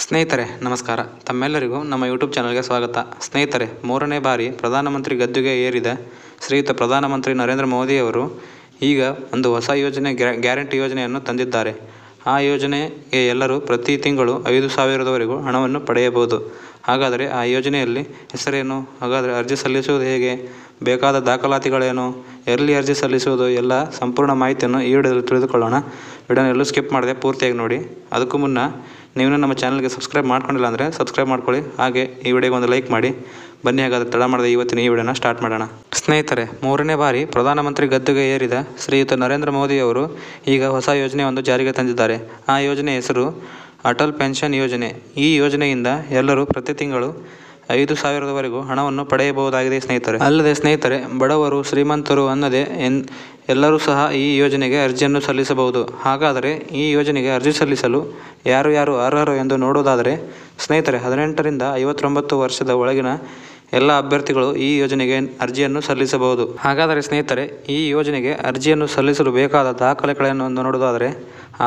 ಸ್ನೇಹಿತರೆ ನಮಸ್ಕಾರ. ತಮ್ಮೆಲ್ಲರಿಗೂ ನಮ್ಮ ಯೂಟ್ಯೂಬ್ ಚಾನಲ್ಗೆ ಸ್ವಾಗತ. ಸ್ನೇಹಿತರೆ, 3ನೇ ಬಾರಿ ಪ್ರಧಾನಮಂತ್ರಿ ಗದ್ದುಗೆ ಏರಿದ ಶ್ರೀಯುತ ಪ್ರಧಾನಮಂತ್ರಿ ನರೇಂದ್ರ ಮೋದಿಯವರು ಈಗ ಒಂದು ಹೊಸ ಯೋಜನೆ ಗ್ಯಾರಂಟಿ ಯೋಜನೆಯನ್ನು ತಂದಿದ್ದಾರೆ. ಆ ಯೋಜನೆಗೆ ಎಲ್ಲರೂ ಪ್ರತಿ ತಿಂಗಳು 5,000ವರೆಗೂ ಹಣವನ್ನು ಪಡೆಯಬಹುದು. ಹಾಗಾದರೆ ಆ ಯೋಜನೆಯಲ್ಲಿ ಹೆಸರೇನು, ಹಾಗಾದರೆ ಅರ್ಜಿ ಸಲ್ಲಿಸುವುದು ಹೇಗೆ, ಬೇಕಾದ ದಾಖಲಾತಿಗಳೇನು, ಎಲ್ಲಿ ಅರ್ಜಿ ಸಲ್ಲಿಸುವುದು, ಎಲ್ಲ ಸಂಪೂರ್ಣ ಮಾಹಿತಿಯನ್ನು ಈ ವಿಡಿಯೋದಲ್ಲಿ ತಿಳಿದುಕೊಳ್ಳೋಣ. ವಿಡಿಯೋನ ಎಲ್ಲೂ ಸ್ಕಿಪ್ ಮಾಡದೆ ಪೂರ್ತಿಯಾಗಿ ನೋಡಿ. ಅದಕ್ಕೂ ಮುನ್ನ ನೀವು ನಮ್ಮ ಚಾನಲ್ಗೆ ಸಬ್ಸ್ಕ್ರೈಬ್ ಮಾಡ್ಕೊಂಡಿಲ್ಲ ಅಂದರೆ ಸಬ್ಸ್ಕ್ರೈಬ್ ಮಾಡ್ಕೊಳ್ಳಿ. ಹಾಗೆ ಈ ವಿಡಿಯೋಗೆ ಒಂದು ಲೈಕ್ ಮಾಡಿ. ಬನ್ನಿ, ಹಾಗಾದರೆ ತಡ ಮಾಡದೆ ಇವತ್ತಿನ ಈ ವಿಡಿಯೋನ ಸ್ಟಾರ್ಟ್ ಮಾಡೋಣ. ಸ್ನೇಹಿತರೆ, 3ನೇ ಬಾರಿ ಪ್ರಧಾನಮಂತ್ರಿ ಗದ್ದುಗೆ ಏರಿದ ಶ್ರೀಯುತ ನರೇಂದ್ರ ಮೋದಿಯವರು ಈಗ ಹೊಸ ಯೋಜನೆಯೊಂದು ಜಾರಿಗೆ ತಂದಿದ್ದಾರೆ. ಆ ಯೋಜನೆ ಹೆಸರು ಅಟಲ್ ಪೆನ್ಷನ್ ಯೋಜನೆ. ಈ ಯೋಜನೆಯಿಂದ ಎಲ್ಲರೂ ಪ್ರತಿ ತಿಂಗಳು 5,000ವರೆಗೂ ಹಣವನ್ನು ಪಡೆಯಬಹುದಾಗಿದೆ ಸ್ನೇಹಿತರೆ. ಅಲ್ಲದೆ ಸ್ನೇಹಿತರೆ, ಬಡವರು ಶ್ರೀಮಂತರು ಅನ್ನದೇ ಎಲ್ಲರೂ ಸಹ ಈ ಯೋಜನೆಗೆ ಅರ್ಜಿಯನ್ನು ಸಲ್ಲಿಸಬಹುದು. ಹಾಗಾದರೆ ಈ ಯೋಜನೆಗೆ ಅರ್ಜಿ ಸಲ್ಲಿಸಲು ಯಾರು ಅರ್ಹರು ಎಂದು ನೋಡುವುದಾದರೆ ಸ್ನೇಹಿತರೆ, 18ರಿಂದ 59 ವರ್ಷದ ಒಳಗಿನ ಎಲ್ಲ ಅಭ್ಯರ್ಥಿಗಳು ಈ ಯೋಜನೆಗೆ ಅರ್ಜಿಯನ್ನು ಸಲ್ಲಿಸಬಹುದು. ಹಾಗಾದರೆ ಸ್ನೇಹಿತರೆ, ಈ ಯೋಜನೆಗೆ ಅರ್ಜಿಯನ್ನು ಸಲ್ಲಿಸಲು ಬೇಕಾದ ದಾಖಲೆಗಳನ್ನು ನೋಡುವುದಾದರೆ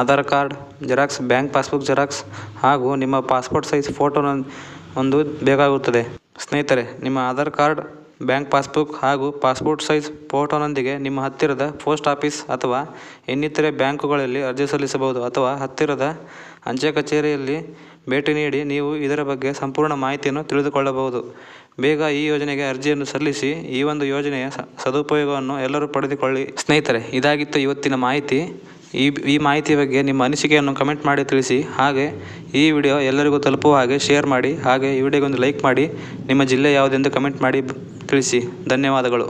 Aadhaar card xerox, bank passbook xerox ಹಾಗೂ ನಿಮ್ಮ ಪಾಸ್ಪೋರ್ಟ್ ಸೈಜ್ ಫೋಟೋ ಒಂದು ಬೇಕಾಗುತ್ತದೆ. ಸ್ನೇಹಿತರೆ, ನಿಮ್ಮ ಆಧಾರ್ ಕಾರ್ಡ್, ಬ್ಯಾಂಕ್ ಪಾಸ್ಬುಕ್ ಹಾಗೂ ಪಾಸ್ಪೋರ್ಟ್ ಸೈಜ್ ಫೋಟೋನೊಂದಿಗೆ ನಿಮ್ಮ ಹತ್ತಿರದ ಪೋಸ್ಟ್ ಆಫೀಸ್ ಅಥವಾ ಇನ್ನಿತರೆ ಬ್ಯಾಂಕುಗಳಲ್ಲಿ ಅರ್ಜಿ ಸಲ್ಲಿಸಬಹುದು ಅಥವಾ ಹತ್ತಿರದ ಅಂಚೆ ಕಚೇರಿಯಲ್ಲಿ ಭೇಟಿ ನೀಡಿ ನೀವು ಇದರ ಬಗ್ಗೆ ಸಂಪೂರ್ಣ ಮಾಹಿತಿಯನ್ನು ತಿಳಿದುಕೊಳ್ಳಬಹುದು. ಬೇಗ ಈ ಯೋಜನೆಗೆ ಅರ್ಜಿಯನ್ನು ಸಲ್ಲಿಸಿ ಈ ಒಂದು ಯೋಜನೆಯ ಸದುಪಯೋಗವನ್ನು ಎಲ್ಲರೂ ಪಡೆದುಕೊಳ್ಳಿ. ಸ್ನೇಹಿತರೆ, ಇದಾಗಿತ್ತು ಇವತ್ತಿನ ಮಾಹಿತಿ. ಈ ಮಾಹಿತಿಯ ಬಗ್ಗೆ ನಿಮ್ಮ ಅನಿಸಿಕೆಯನ್ನು ಕಮೆಂಟ್ ಮಾಡಿ ತಿಳಿಸಿ. ಹಾಗೆ ಈ ವಿಡಿಯೋ ಎಲ್ಲರಿಗೂ ತಲುಪುವ ಹಾಗೆ ಶೇರ್ ಮಾಡಿ. ಹಾಗೆ ಈ ವಿಡಿಯೋಗೊಂದು ಲೈಕ್ ಮಾಡಿ. ನಿಮ್ಮ ಜಿಲ್ಲೆ ಯಾವುದೆಂದು ಕಮೆಂಟ್ ಮಾಡಿ ತಿಳಿಸಿ. ಧನ್ಯವಾದಗಳು.